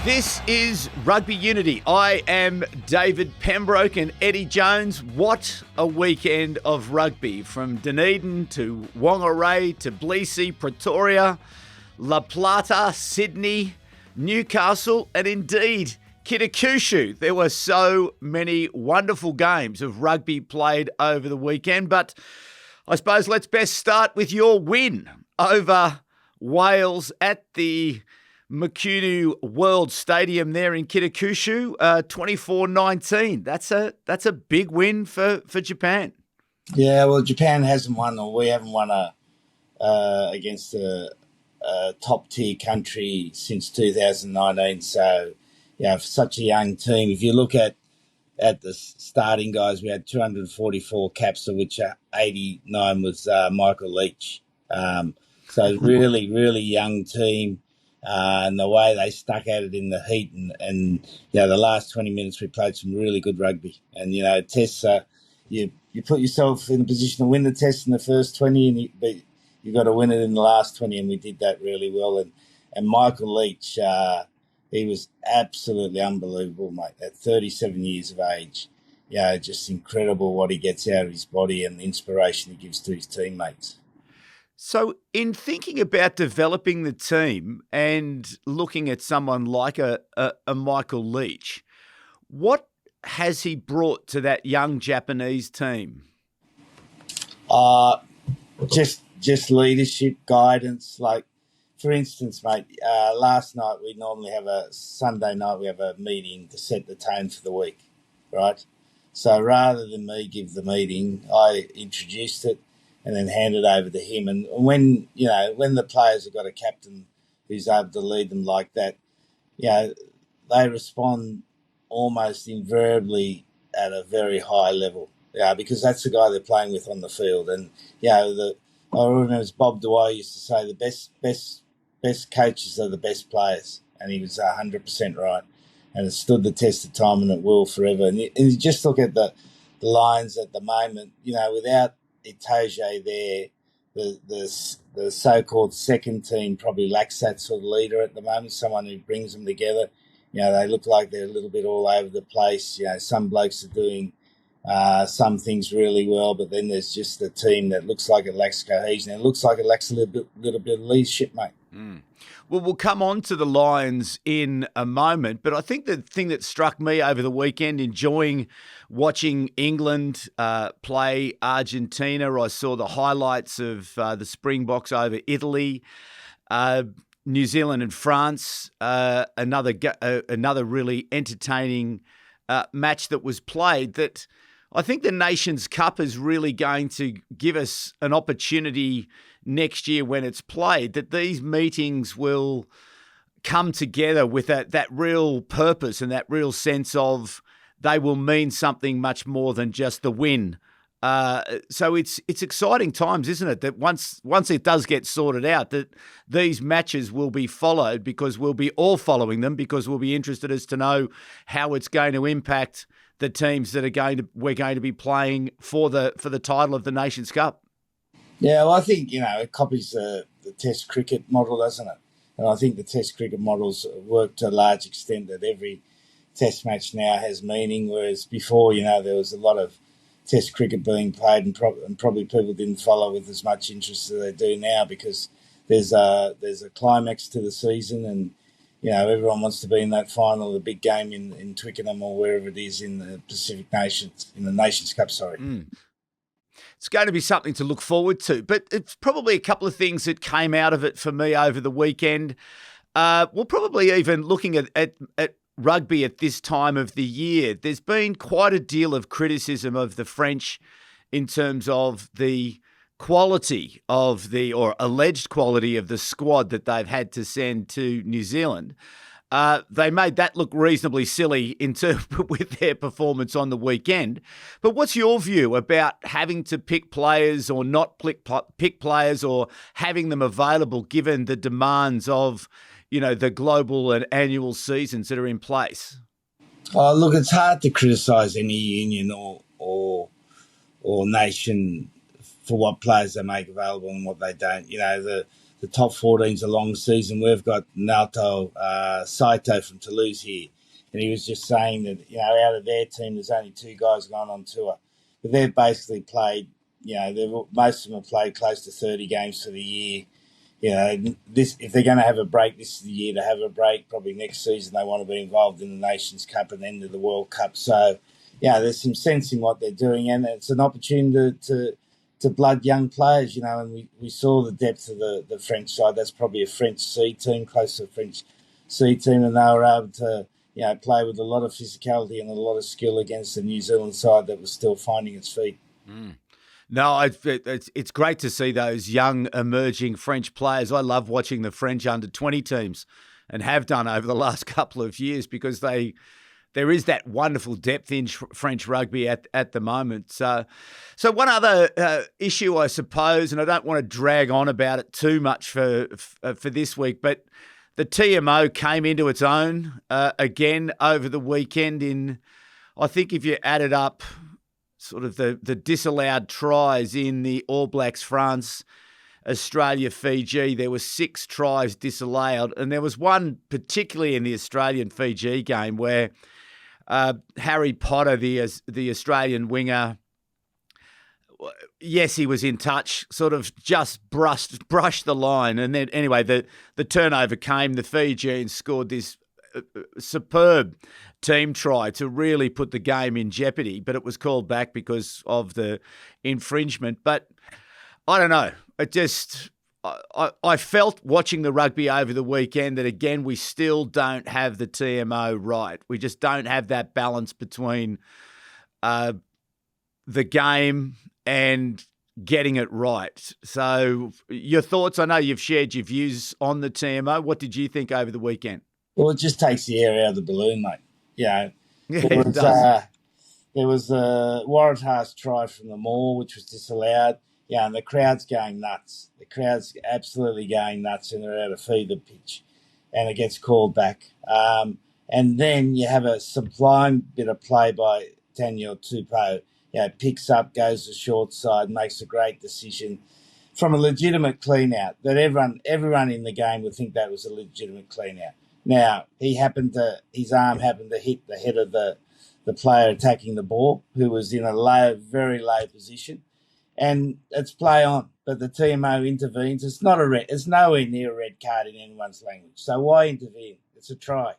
This is Rugby Unity. I am David Pembroke and Eddie Jones. What a weekend of rugby, from Dunedin to Whangarei to Bleasey, Pretoria, La Plata, Sydney, Newcastle, and indeed Kitakyushu. There were so many wonderful games of rugby played over the weekend, but I suppose let's best start with your win over Wales at the Makunu World Stadium there in Kitakyushu, 24-19. That's a big win for Japan. Yeah, well, Japan hasn't won, or we haven't won against a top-tier country since 2019. So, yeah, for such a young team, if you look at the starting guys, we had 244 caps, of which 89 was Michael Leitch. So really, really young team. And the way they stuck at it in the heat and the last 20 minutes we played some really good rugby. And, tests, you put yourself in a position to win the test in the first 20, but you got to win it in the last 20, and we did that really well. And Michael Leitch, he was absolutely unbelievable, mate, at 37 years of age. Yeah, just incredible what he gets out of his body and the inspiration he gives to his teammates. So in thinking about developing the team and looking at someone like a Michael Leitch, what has he brought to that young Japanese team? Just leadership, guidance. Like, for instance, mate, last night Sunday night we have a meeting to set the tone for the week, right? So rather than me give the meeting, I introduced it and then hand it over to him. And when the players have got a captain who's able to lead them like that, they respond almost invariably at a very high level, because that's the guy they're playing with on the field. And, I remember as Bob Dwyer used to say, the best coaches are the best players. And he was 100% right. And it stood the test of time, and it will forever. And you just look at the Lions at the moment, without Itoje there, the so-called second team probably lacks that sort of leader at the moment, someone who brings them together. They look like they're a little bit all over the place. Some blokes are doing some things really well, but then there's just a team that looks like it lacks cohesion. It looks like it lacks a little bit of leadership, mate. Mm. Well, we'll come on to the Lions in a moment, but I think the thing that struck me over the weekend, enjoying watching England play Argentina, I saw the highlights of the Springboks over Italy, New Zealand and France, another really entertaining match that was played. That I think the Nations Cup is really going to give us an opportunity next year when it's played, that these meetings will come together with that real purpose and that real sense of they will mean something much more than just the win. So it's exciting times, isn't it? That once it does get sorted out, that these matches will be followed, because we'll be all following them, because we'll be interested as to know how it's going to impact the teams that we're going to be playing for the title of the Nations Cup. Yeah, well, I think, it copies the Test cricket model, doesn't it? And I think the Test cricket models work to a large extent, that every Test match now has meaning, whereas before, there was a lot of Test cricket being played and probably people didn't follow with as much interest as they do now, because there's a climax to the season, and, everyone wants to be in that final, the big game in Twickenham or wherever it is in the in the Nations Cup, sorry. Mm. It's going to be something to look forward to, but it's probably a couple of things that came out of it for me over the weekend. We're probably even looking at rugby at this time of the year. There's been quite a deal of criticism of the French in terms of the quality of or alleged quality of the squad that they've had to send to New Zealand. They made that look reasonably silly with their performance on the weekend. But what's your view about having to pick players or not pick players, or having them available given the demands of, the global and annual seasons that are in place? Oh, look, it's hard to criticise any union or nation for what players they make available and what they don't. The the top 14's a long season. We've got Naoto Saito from Toulouse here, and he was just saying that, out of their team, there's only 2 guys gone on tour. But they've basically played, most of them have played close to 30 games for the year. If they're going to have a break, this is the year to have a break. Probably next season they want to be involved in the Nations Cup and then to the World Cup. So, there's some sense in what they're doing, and it's an opportunity to blood young players, and we saw the depth of the French side. That's probably a French C team, close to a French C team, and they were able to, play with a lot of physicality and a lot of skill against the New Zealand side that was still finding its feet. Mm. No, it's great to see those young emerging French players. I love watching the French under-20 teams and have done over the last couple of years because there is that wonderful depth in French rugby at the moment. So one other issue, I suppose, and I don't want to drag on about it too much for this week, but the TMO came into its own again over the weekend. I think if you added up sort of the disallowed tries in the All Blacks France, Australia, Fiji, there were 6 tries disallowed, and there was one particularly in the Australian-Fiji game where Harry Potter, the Australian winger, yes, he was in touch, sort of just brushed the line. And then anyway, the turnover came. The Fijians scored this superb team try to really put the game in jeopardy, but it was called back because of the infringement. But I don't know. It just... I felt watching the rugby over the weekend that, again, we still don't have the TMO right. We just don't have that balance between the game and getting it right. So your thoughts, I know you've shared your views on the TMO. What did you think over the weekend? Well, it just takes the air out of the balloon, mate. Yeah, it does. There was a Waratahs try from the Maul, which was disallowed. Yeah, and the crowd's going nuts. The crowd's absolutely going nuts, and they're out of fever pitch, and it gets called back. And then you have a sublime bit of play by Taniela Tupou. Picks up, goes to short side, makes a great decision from a legitimate clean-out that everyone in the game would think that was a legitimate clean-out. Now, his arm happened to hit the head of the player attacking the ball, who was in a very low position. And it's play on, but the TMO intervenes. It's nowhere near a red card in anyone's language. So why intervene? It's a try.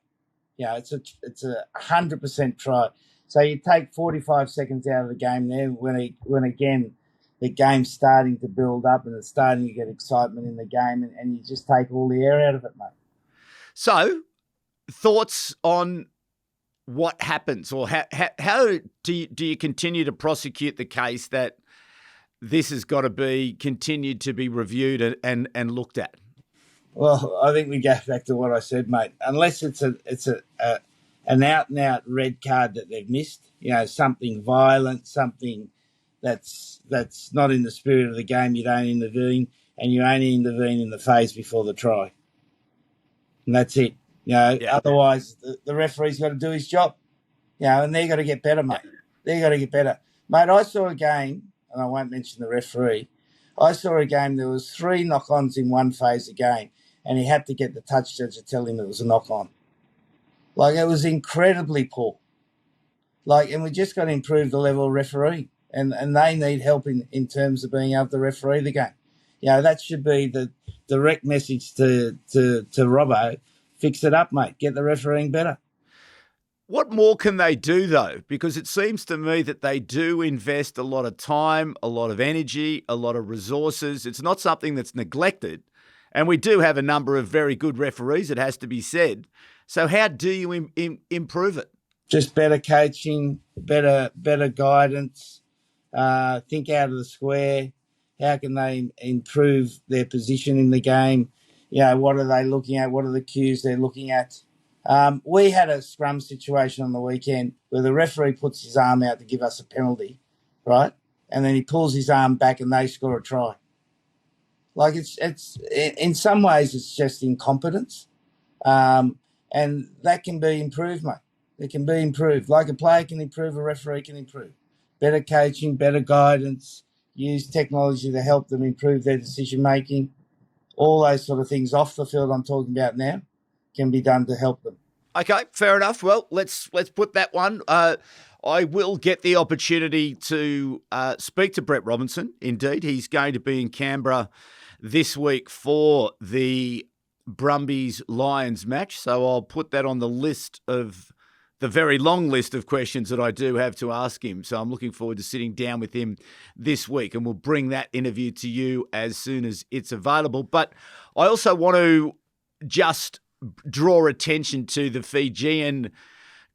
It's a 100% try. So you take 45 seconds out of the game there when again the game's starting to build up and it's starting to get excitement in the game, and you just take all the air out of it, mate. So, thoughts on what happens, or how do you continue to prosecute the case that this has got to be continued to be reviewed and looked at? Well, I think we go back to what I said, mate. Unless it's an out and out red card that they've missed, something violent, something that's not in the spirit of the game, you don't intervene, and you only intervene in the phase before the try, and that's it. Otherwise the referee's got to do his job. And they've got to get better, mate. They've got to get better, mate. I saw a game. And I won't mention the referee. I saw a game, there was 3 knock-ons in one phase of game, and he had to get the touch judge to tell him it was a knock-on. It was incredibly poor. And we just got to improve the level of referee, and they need help in terms of being able to referee the game. That should be the direct message to Robbo. Fix it up, mate. Get the refereeing better. What more can they do, though? Because it seems to me that they do invest a lot of time, a lot of energy, a lot of resources. It's not something that's neglected. And we do have a number of very good referees, it has to be said. So how do you improve it? Just better coaching, better guidance, think out of the square. How can they improve their position in the game? What are they looking at? What are the cues they're looking at? We had a scrum situation on the weekend where the referee puts his arm out to give us a penalty, right? And then he pulls his arm back and they score a try. It's in some ways it's just incompetence, and that can be improved, mate. It can be improved. Like a player can improve, a referee can improve. Better coaching, better guidance, use technology to help them improve their decision making. all those sort of things off the field I'm talking about now can be done to help them. Okay, fair enough. Well, let's put that one. I will get the opportunity to speak to Brett Robinson. Indeed, he's going to be in Canberra this week for the Brumbies Lions match. So I'll put that on the list of the very long list of questions that I do have to ask him. So I'm looking forward to sitting down with him this week, and we'll bring that interview to you as soon as it's available. But I also want to just draw attention to the Fijian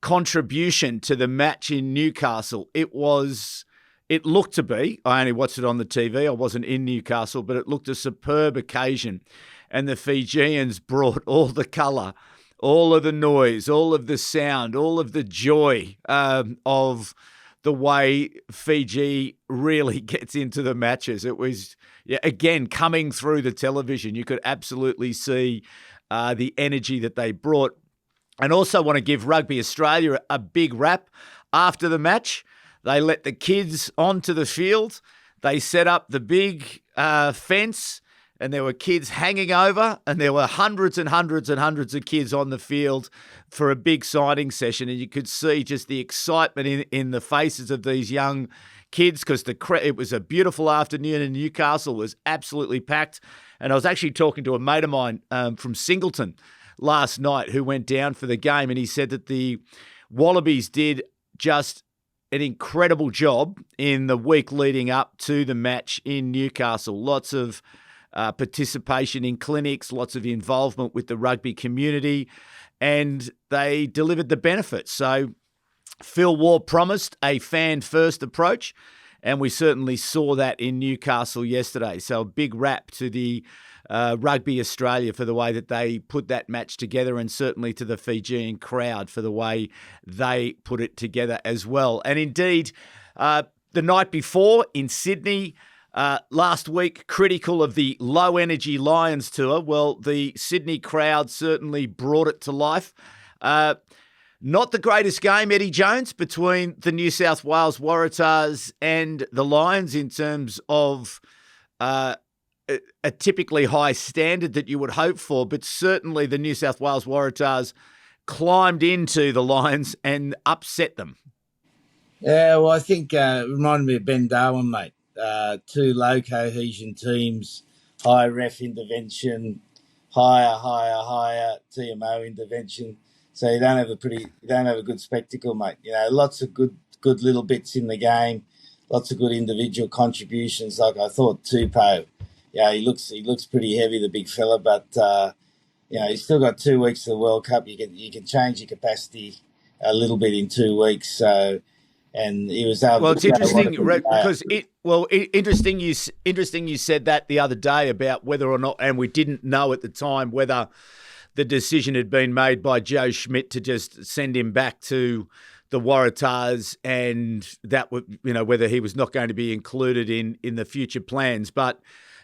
contribution to the match in Newcastle. It looked to be, I only watched it on the TV, I wasn't in Newcastle, but it looked a superb occasion. And the Fijians brought all the colour, all of the noise, all of the sound, all of the joy of the way Fiji really gets into the matches. It was, again, coming through the television, you could absolutely see the energy that they brought. And also want to give Rugby Australia a big rap after the match. They let the kids onto the field. They set up the big fence, and there were kids hanging over, and there were hundreds and hundreds and hundreds of kids on the field for a big signing session. And you could see just the excitement in the faces of these young kids, because it was a beautiful afternoon in Newcastle. It was absolutely packed. And I was actually talking to a mate of mine from Singleton last night who went down for the game, and he said that the Wallabies did just an incredible job in the week leading up to the match in Newcastle. Lots of participation in clinics, lots of involvement with the rugby community, and they delivered the benefits. So Phil Waugh promised a fan-first approach, and we certainly saw that in Newcastle yesterday. So a big rap to the Rugby Australia for the way that they put that match together, and certainly to the Fijian crowd for the way they put it together as well. And indeed, the night before in Sydney, last week, critical of the low-energy Lions tour, well, the Sydney crowd certainly brought it to life. Not the greatest game, Eddie Jones, between the New South Wales Waratahs and the Lions in terms of a typically high standard that you would hope for, but certainly the New South Wales Waratahs climbed into the Lions and upset them. Yeah, well, I think it reminded me of Ben Darwin, mate. Two low cohesion teams, high ref intervention, higher TMO intervention. So you don't have a good spectacle, mate. You know, lots of good little bits in the game, lots of good individual contributions. Like I thought Tupou, he looks pretty heavy, the big fella, but he's still got 2 weeks of the World Cup. You can change your capacity a little bit in 2 weeks. So, and he was able. Well, it's interesting because interesting you said that the other day about whether or not, and we didn't know at the time whether the decision had been made by Joe Schmidt to just send him back to the Waratahs, and that would, whether he was not going to be included in the future plans. But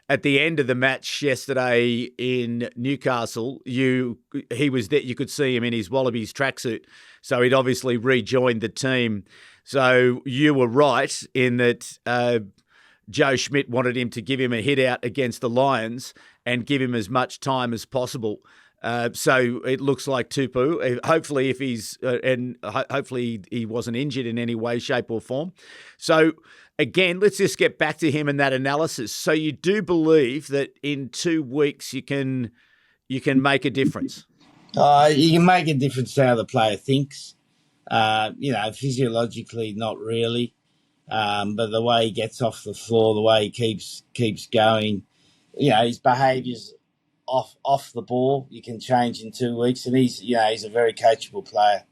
at the end of the match yesterday in Newcastle, he was there. You could see him in his Wallabies tracksuit, so he'd obviously rejoined the team. So you were right in that Joe Schmidt wanted him to give him a hit out against the Lions and give him as much time as possible. So it looks like Tupou, hopefully hopefully he wasn't injured in any way, shape or form. So again, let's just get back to him and that analysis. So you do believe that in 2 weeks you can make a difference? You can make a difference to how the player thinks. Physiologically, not really. But the way he gets off the floor, the way he keeps going, his behaviour's off the ball, you can change in 2 weeks. And he's a very coachable player,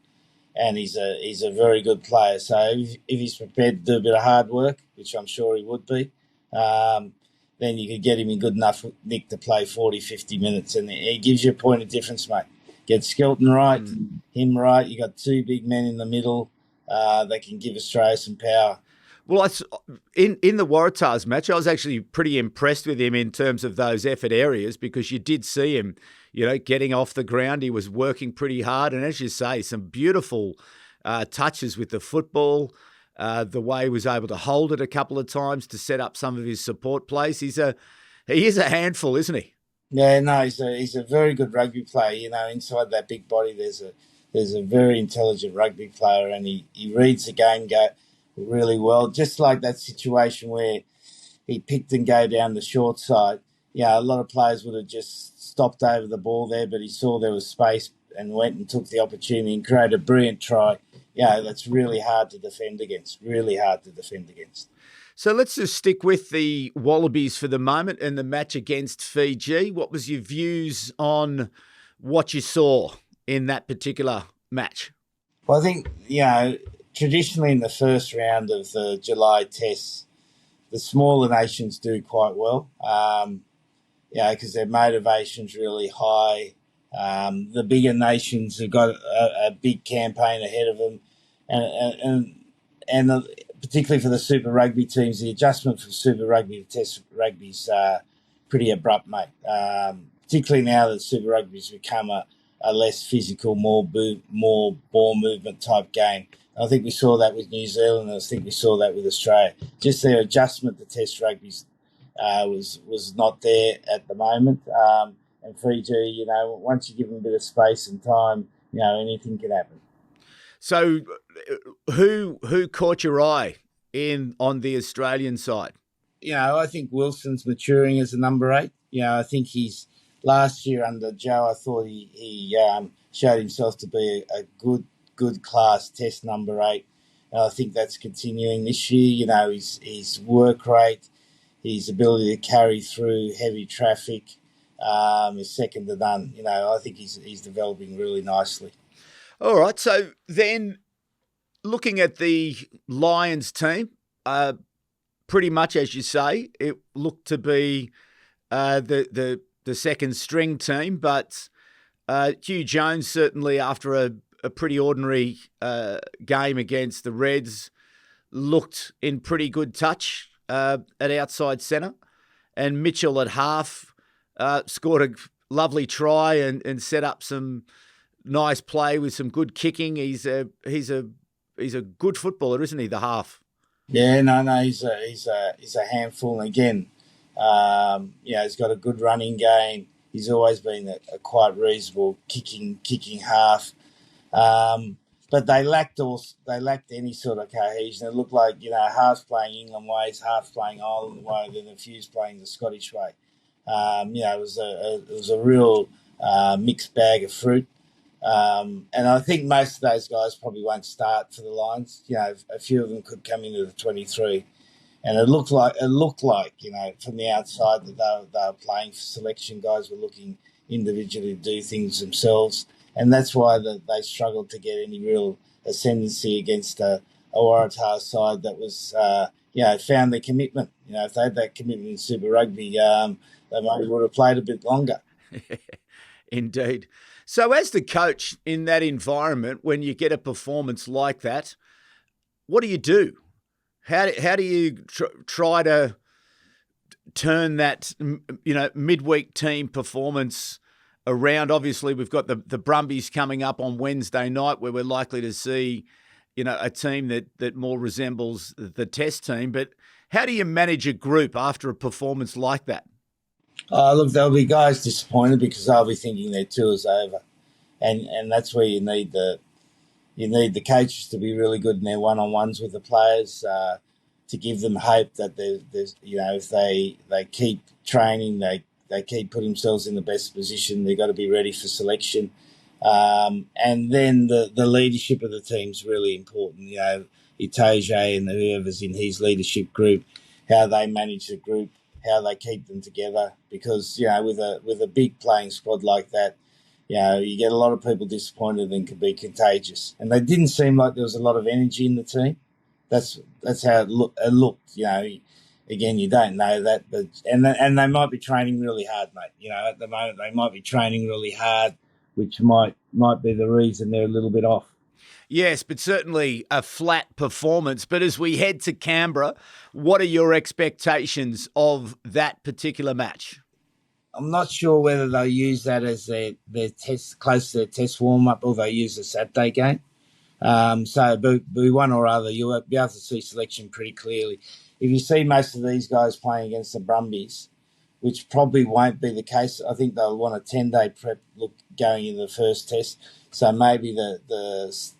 and he's a very good player. So if he's prepared to do a bit of hard work, which I'm sure he would be, then you could get him in good enough nick to play 40, 50 minutes, and he gives you a point of difference, mate. Get Skelton right, him right. You got 2 big men in the middle. They can give Australia some power. Well, in the Waratahs match, I was actually pretty impressed with him in terms of those effort areas, because you did see him, getting off the ground. He was working pretty hard, and as you say, some beautiful touches with the football. The way he was able to hold it a couple of times to set up some of his support plays. He is a handful, isn't he? Yeah, no, he's a very good rugby player. You know, inside that big body, there's a very intelligent rugby player, and he reads the game go really well. Just like that situation where he picked and go down the short side. Yeah, a lot of players would have just stopped over the ball there, but he saw there was space and went and took the opportunity and created a brilliant try. Yeah, that's really hard to defend against. Really hard to defend against. So let's just stick with the Wallabies for the moment and the match against Fiji. What was your views on what you saw in that particular match? Well, I think, traditionally in the first round of the July tests, the smaller nations do quite well, because their motivation's really high. The bigger nations have got a big campaign ahead of them, and particularly for the Super Rugby teams, the adjustment from Super Rugby to Test Rugby is pretty abrupt, mate. Particularly now that Super Rugby's become a less physical, more ball movement type game. I think we saw that with New Zealand, and I think we saw that with Australia. Just their adjustment to Test Rugby was not there at the moment. And Fiji, once you give them a bit of space and time, anything can happen. So, who caught your eye on the Australian side? I think Wilson's maturing as a number 8. I think he's last year under Joe. I thought he showed himself to be a good class Test number 8. And I think that's continuing this year. His work rate, his ability to carry through heavy traffic is second to none. I think he's developing really nicely. All right. So then, looking at the Lions team, pretty much as you say, it looked to be the second string team, but Hugh Jones certainly after a pretty ordinary game against the Reds looked in pretty good touch at outside centre, and Mitchell at half scored a lovely try and set up some nice play with some good kicking. He's a good footballer, isn't he? The half. Yeah, no, he's a handful. And again, he's got a good running game. He's always been a quite reasonable kicking half. But they lacked any sort of cohesion. It looked like half playing England ways, half playing Ireland way, then a few's playing the Scottish way. It was a real mixed bag of fruit. And I think most of those guys probably won't start for the Lions. A few of them could come into the 23, and it looked like from the outside that they were playing for selection. Guys were looking individually to do things themselves, and that's why they struggled to get any real ascendancy against a Waratahs side that was found their commitment. If they had that commitment in Super Rugby, they maybe would have played a bit longer. Indeed. So as the coach in that environment, when you get a performance like that, what do you do? How do you try to turn that midweek team performance around? Obviously, we've got the Brumbies coming up on Wednesday night, where we're likely to see a team that more resembles the Test team. But how do you manage a group after a performance like that? Look, there'll be guys disappointed because they'll be thinking their tour's over, and that's where you need the coaches to be really good in their one-on-ones with the players to give them hope that there's if they keep training, they keep putting themselves in the best position. They've got to be ready for selection, and then the leadership of the team's really important. Itoje and whoever's in his leadership group, how they manage the group, how they keep them together, because with a big playing squad like that, you get a lot of people disappointed and can be contagious. And they didn't seem like there was a lot of energy in the team. That's how it looked. Again, you don't know that, but and they might be training really hard, mate. At the moment they might be training really hard, which might be the reason they're a little bit off. Yes, but certainly a flat performance. But as we head to Canberra, what are your expectations of that particular match? I'm not sure whether they'll use that as their test, close to their test warm-up, or they'll use the Saturday game. So be one or other. You'll be able to see selection pretty clearly. If you see most of these guys playing against the Brumbies, which probably won't be the case. I think they'll want a 10-day prep look going into the first test. So maybe the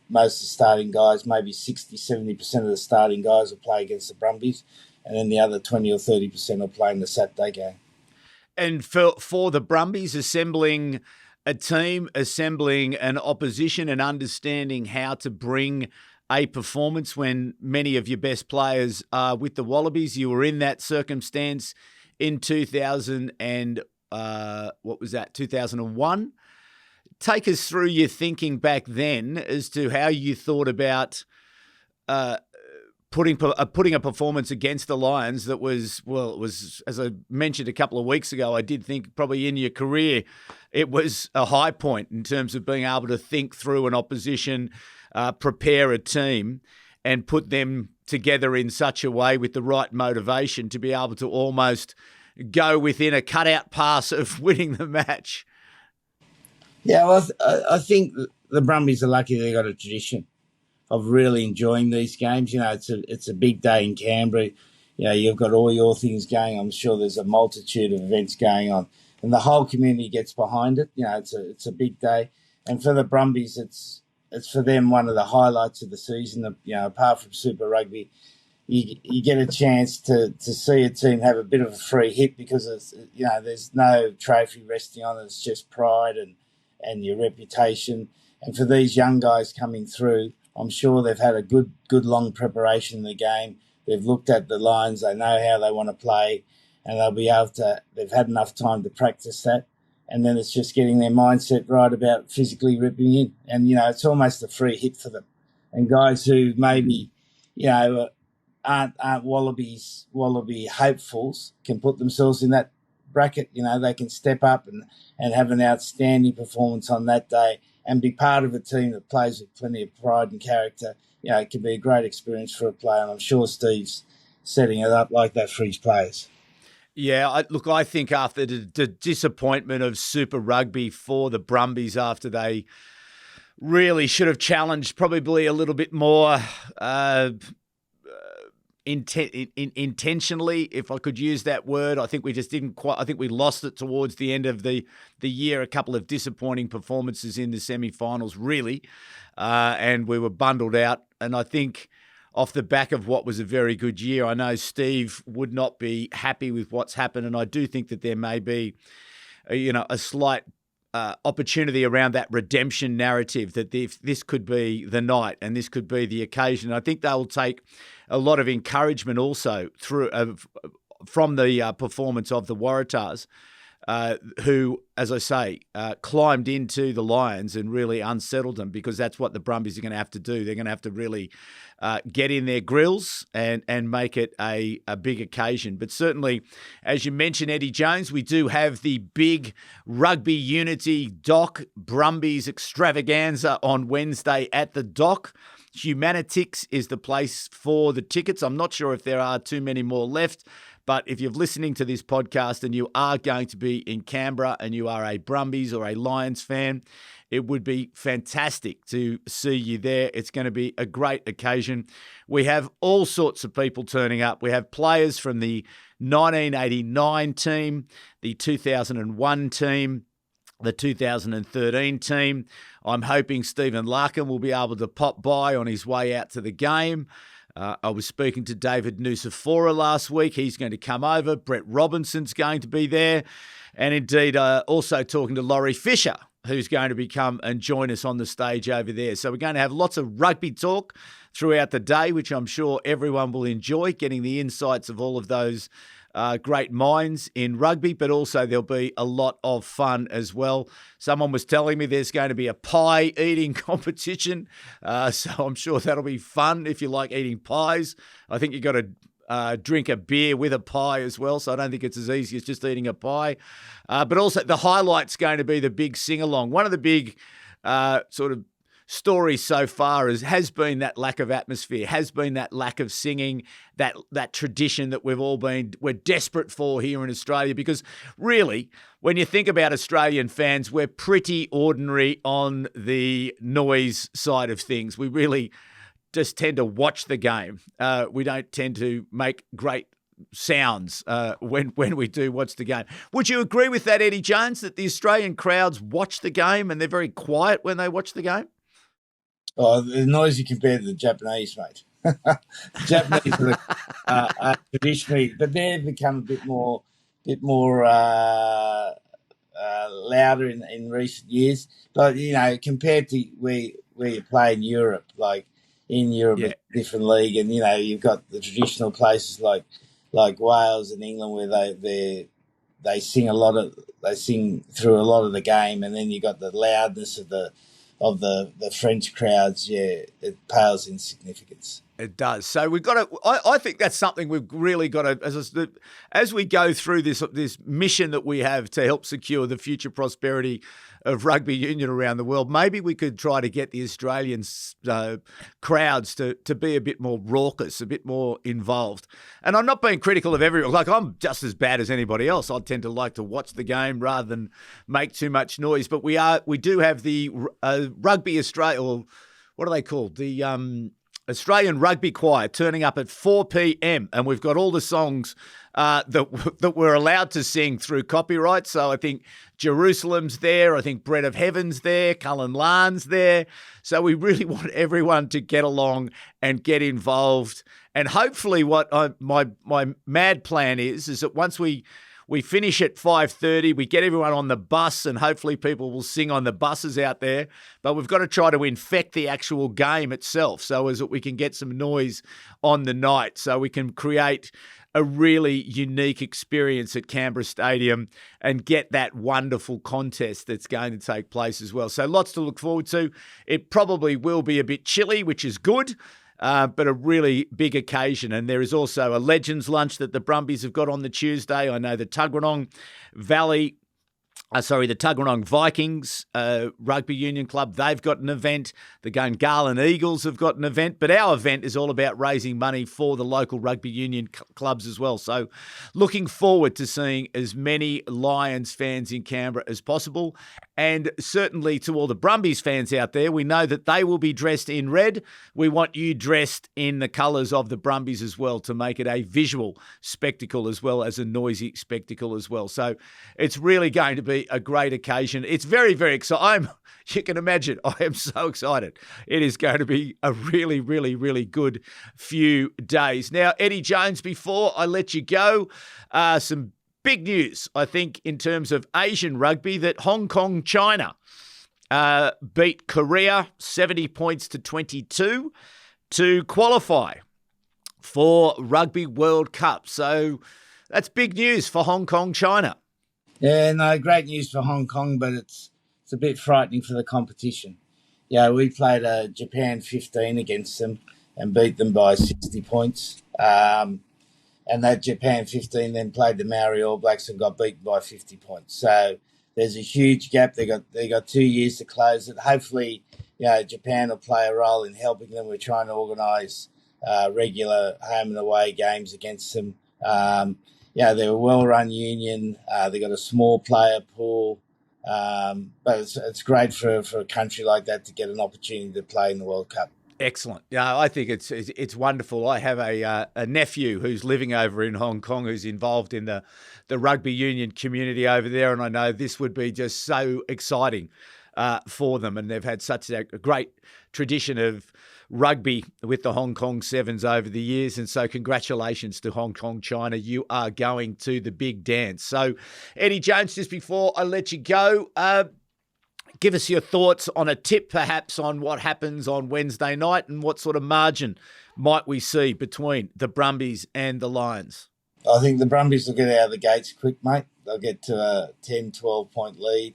most of the starting guys, maybe 60, 70% of the starting guys will play against the Brumbies, and then the other 20 or 30% will play in the Saturday game. And for the Brumbies, assembling a team, assembling an opposition and understanding how to bring a performance when many of your best players are with the Wallabies. You were in that circumstance in 2001. Take us through your thinking back then as to how you thought about putting a performance against the Lions that was, as I mentioned a couple of weeks ago, I did think probably in your career it was a high point in terms of being able to think through an opposition, prepare a team and put them together in such a way with the right motivation to be able to almost go within a cutout pass of winning the match. Yeah, well, I think the Brumbies are lucky they got a tradition of really enjoying these games. You know, it's a big day in Canberra. You know, you've got all your things going. I'm sure there's a multitude of events going on, and the whole community gets behind it. You know, it's a big day, and for the Brumbies, it's for them one of the highlights of the season. You know, apart from Super Rugby, you get a chance to see a team have a bit of a free hit because there's no trophy resting on it. It's just pride and your reputation. And for these young guys coming through, I'm sure they've had a good long preparation in the game. They've looked at the lines, they know how they want to play, and they've had enough time to practice that. And then it's just getting their mindset right about physically ripping in. And, you know, it's almost a free hit for them. And guys who maybe, you know, aren't Wallaby hopefuls can put themselves in that bracket. You know, they can step up and have an outstanding performance on that day and be part of a team that plays with plenty of pride and character. You know, it can be a great experience for a player, and I'm sure Steve's setting it up like that for his players. Yeah, I think after the disappointment of Super Rugby for the Brumbies after they really should have challenged probably a little bit more intentionally, if I could use that word. I think we just didn't quite. I think we lost it towards the end of the year. A couple of disappointing performances in the semi-finals, really, and we were bundled out. And I think off the back of what was a very good year, I know Steve would not be happy with what's happened, and I do think that there may be, a slight opportunity around that redemption narrative, that this could be the night and this could be the occasion. I think they'll take a lot of encouragement also from the performance of the Waratahs, who, as I say, climbed into the Lions and really unsettled them, because that's what the Brumbies are going to have to do. They're going to have to really get in their grills and make it a big occasion. But certainly, as you mentioned, Eddie Jones, we do have the big Rugby Unity Dock Brumbies extravaganza on Wednesday at the Dock. Humanitix is the place for the tickets. I'm not sure if there are too many more left, but if you're listening to this podcast and you are going to be in Canberra and you are a Brumbies or a Lions fan, it would be fantastic to see you there. It's going to be a great occasion. We have all sorts of people turning up. We have players from the 1989 team, the 2001 team, the 2013 team. I'm hoping Stephen Larkin will be able to pop by on his way out to the game. I was speaking to David Nusafora last week. He's going to come over. Brett Robinson's going to be there. And indeed, also talking to Laurie Fisher, who's going to come and join us on the stage over there. So we're going to have lots of rugby talk throughout the day, which I'm sure everyone will enjoy, getting the insights of all of those great minds in rugby, but also there'll be a lot of fun as well. Someone was telling me there's going to be a pie eating competition, so I'm sure that'll be fun if you like eating pies. I think you've got to drink a beer with a pie as well, so I don't think it's as easy as just eating a pie. But also the highlight's going to be the big sing-along. One of the big sort of story so far has been that lack of atmosphere, has been that lack of singing, that tradition that we're desperate for here in Australia, because really, when you think about Australian fans, we're pretty ordinary on the noise side of things. We really just tend to watch the game. We don't tend to make great sounds when we do watch the game. Would you agree with that, Eddie Jones, that the Australian crowds watch the game and they're very quiet when they watch the game? Oh, they're noisy compared to the Japanese, mate. The Japanese are traditionally, but they've become a bit more louder in recent years. But compared to where you play in Europe, like in Europe, it's a different league, and you've got the traditional places like Wales and England where they sing through a lot of the game, and then you got the loudness of the French crowds. Yeah, it pales in significance. It does. So we've got to. I think that's something we've really got to, as we go through this mission that we have to help secure the future prosperity of rugby union around the world. Maybe we could try to get the Australian crowds to be a bit more raucous, a bit more involved. And I'm not being critical of everyone. Like, I'm just as bad as anybody else. I tend to like to watch the game rather than make too much noise. But we do have the Rugby Australia, or what are they called? The Australian Rugby Choir turning up at 4 p.m. and we've got all the songs that we're allowed to sing through copyright. So I think Jerusalem's there. I think Bread of Heaven's there. Cullen Lahn's there. So we really want everyone to get along and get involved. And hopefully what my mad plan is that once we finish at 5:30. We get everyone on the bus, and hopefully people will sing on the buses out there. But we've got to try to infect the actual game itself so as that we can get some noise on the night, so we can create a really unique experience at Canberra Stadium and get that wonderful contest that's going to take place as well. So lots to look forward to. It probably will be a bit chilly, which is good. But a really big occasion. And there is also a Legends lunch that the Brumbies have got on the Tuesday. I know the Tuggeranong Vikings Rugby Union Club, they've got an event. The Gungahlin Eagles have got an event. But our event is all about raising money for the local rugby union clubs as well. So looking forward to seeing as many Lions fans in Canberra as possible. And certainly to all the Brumbies fans out there, we know that they will be dressed in red. We want you dressed in the colours of the Brumbies as well to make it a visual spectacle as well as a noisy spectacle as well. So it's really going to be a great occasion. It's very, very exciting. You can imagine, I am so excited. It is going to be a really, really, really good few days. Now, Eddie Jones, before I let you go, some big news, I think, in terms of Asian rugby, that Hong Kong, China beat Korea 70 points to 22 to qualify for Rugby World Cup. So that's big news for Hong Kong, China. Yeah, no, great news for Hong Kong, but it's a bit frightening for the competition. Yeah, we played Japan 15 against them and beat them by 60 points. And that Japan 15 then played the Maori All Blacks and got beaten by 50 points. So there's a huge gap. They got 2 years to close it. Hopefully, Japan will play a role in helping them. We're trying to organise regular home and away games against them. They're a well-run union. They got a small player pool, but it's great for a country like that to get an opportunity to play in the World Cup. Excellent. Yeah, I think it's wonderful. I have a nephew who's living over in Hong Kong who's involved in the rugby union community over there, and I know this would be just so exciting for them. And they've had such a great tradition of rugby with the Hong Kong Sevens over the years. And so congratulations to Hong Kong, China. You are going to the big dance. So, Eddie Jones, just before I let you go, give us your thoughts on a tip perhaps on what happens on Wednesday night and what sort of margin might we see between the Brumbies and the Lions. I think the Brumbies will get out of the gates quick, mate. They'll get to a 10, 12-point lead.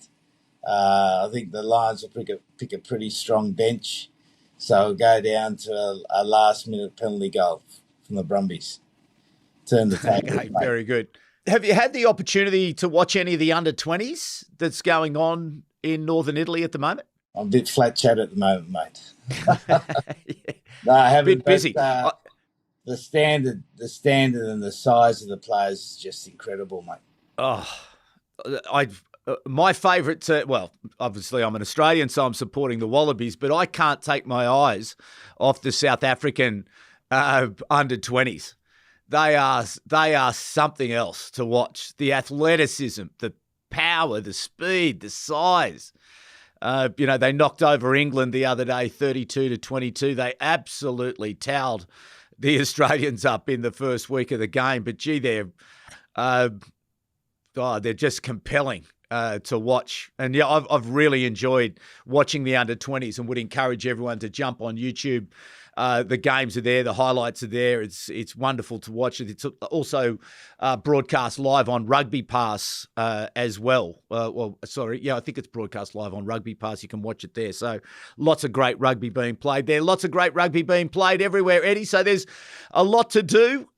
I think the Lions will pick a pretty strong bench. So it'll go down to a last-minute penalty goal from the Brumbies. Turn the table. Okay, very good. Have you had the opportunity to watch any of the under-20s that's going on in northern Italy at the moment? I'm a bit flat chat at the moment, mate. Yeah. No, I haven't. A bit busy. The standard and the size of the players is just incredible, mate. Oh, my favourite, obviously I'm an Australian, so I'm supporting the Wallabies, but I can't take my eyes off the South African under-20s. They are something else to watch. The athleticism, the power, the speed, the size. They knocked over England the other day, 32-22. They absolutely towed the Australians up in the first week of the game. But gee, they're just compelling to watch. And yeah, I've really enjoyed watching the under-20s and would encourage everyone to jump on YouTube. The games are there, the highlights are there. It's wonderful to watch. It's also broadcast live on Rugby Pass as well. I think it's broadcast live on Rugby Pass. You can watch it there. So lots of great rugby being played there. Lots of great rugby being played everywhere, Eddie. So there's a lot to do.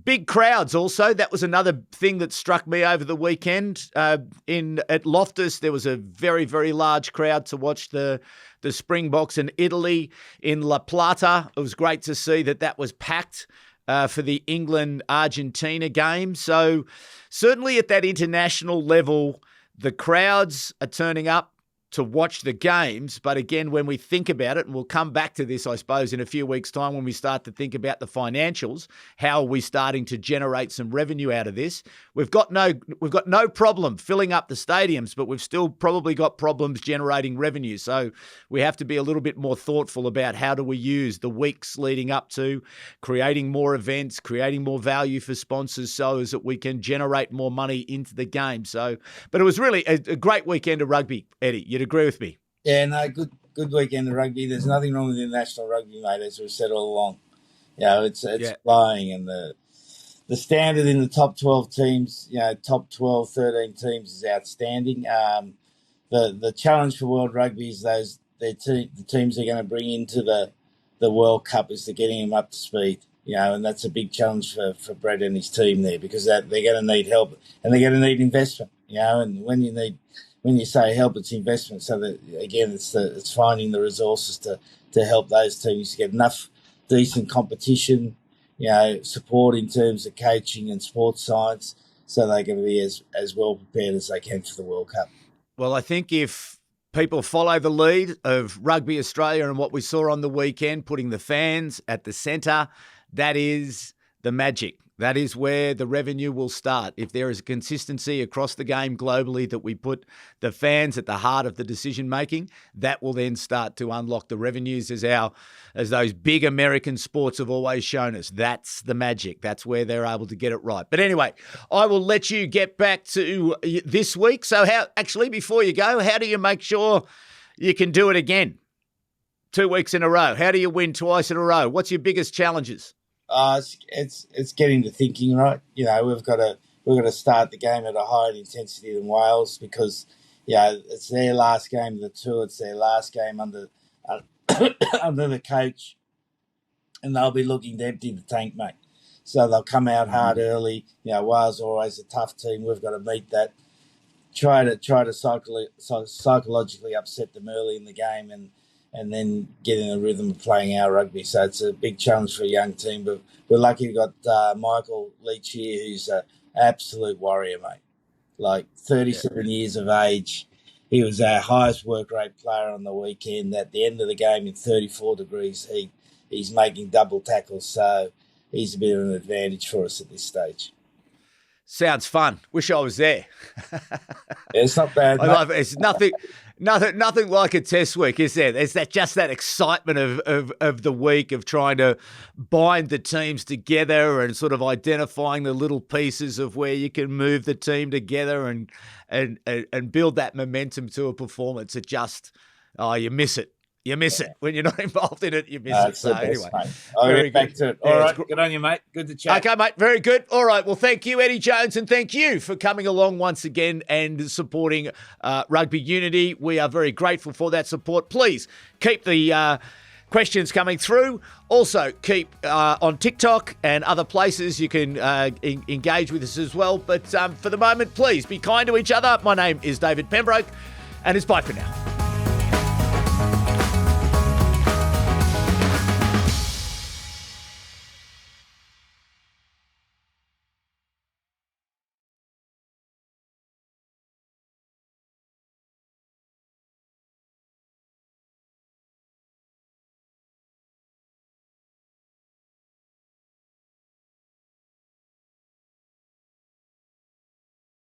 Big crowds also. That was another thing that struck me over the weekend. At Loftus, there was a very, very large crowd to watch the Springboks in Italy. In La Plata, it was great to see that was packed for the England-Argentina game. So certainly at that international level, the crowds are turning up to watch the games. But again, when we think about it, and we'll come back to this, I suppose, in a few weeks' time when we start to think about the financials, how are we starting to generate some revenue out of this? We've got no problem filling up the stadiums, but we've still probably got problems generating revenue. So we have to be a little bit more thoughtful about how do we use the weeks leading up to creating more events, creating more value for sponsors so as that we can generate more money into the game. So, but it was really a great weekend of rugby, Eddie. You'd agree with me? Yeah, no, good weekend of rugby. There's nothing wrong with international rugby, mate, as we've said all along. It's flying, and the standard in the top 12 teams, top 12, 13 teams is outstanding. The challenge for World Rugby is the teams they're going to bring into the World Cup is to getting them up to speed. And that's a big challenge for Brett and his team there, because they're going to need help and they're going to need investment. And when you say help, it's investment. So that again, it's finding the resources to help those teams get enough decent competition, support in terms of coaching and sports science, so they're going to be as well prepared as they can for the World Cup. Well, I think if people follow the lead of Rugby Australia and what we saw on the weekend, putting the fans at the centre, that is the magic. That is where the revenue will start. If there is a consistency across the game globally that we put the fans at the heart of the decision-making, that will then start to unlock the revenues as those big American sports have always shown us. That's the magic. That's where they're able to get it right. But anyway, I will let you get back to this week. So before you go, how do you make sure you can do it again 2 weeks in a row? How do you win twice in a row? What's your biggest challenges? It's getting to thinking, right? We've got to start the game at a higher intensity than Wales, because it's their last game of the tour. It's their last game under under the coach, and they'll be looking to empty the tank, mate. So they'll come out hard early. Wales are always a tough team. We've got to meet that. Try to psychologically upset them early in the game, and then get in a rhythm of playing our rugby. So it's a big challenge for a young team. But we're lucky we've got Michael Leitch here, who's an absolute warrior, mate. Like 37 years of age. He was our highest work rate player on the weekend. At the end of the game in 34 degrees heat, he's making double tackles. So he's a bit of an advantage for us at this stage. Sounds fun. Wish I was there. It's not bad. I love it. It's nothing like a test week, is there? There's that excitement of the week of trying to bind the teams together and sort of identifying the little pieces of where you can move the team together and build that momentum to a performance. You miss it. You miss it. When you're not involved in it, you miss it. So anyway, I'll get back to it. All right, good on you, mate. Good to chat. Okay, mate, very good. All right, well, thank you, Eddie Jones, and thank you for coming along once again and supporting Rugby Unity. We are very grateful for that support. Please keep the questions coming through. Also, keep on TikTok and other places you can engage with us as well. But for the moment, please be kind to each other. My name is David Pembroke, and it's bye for now.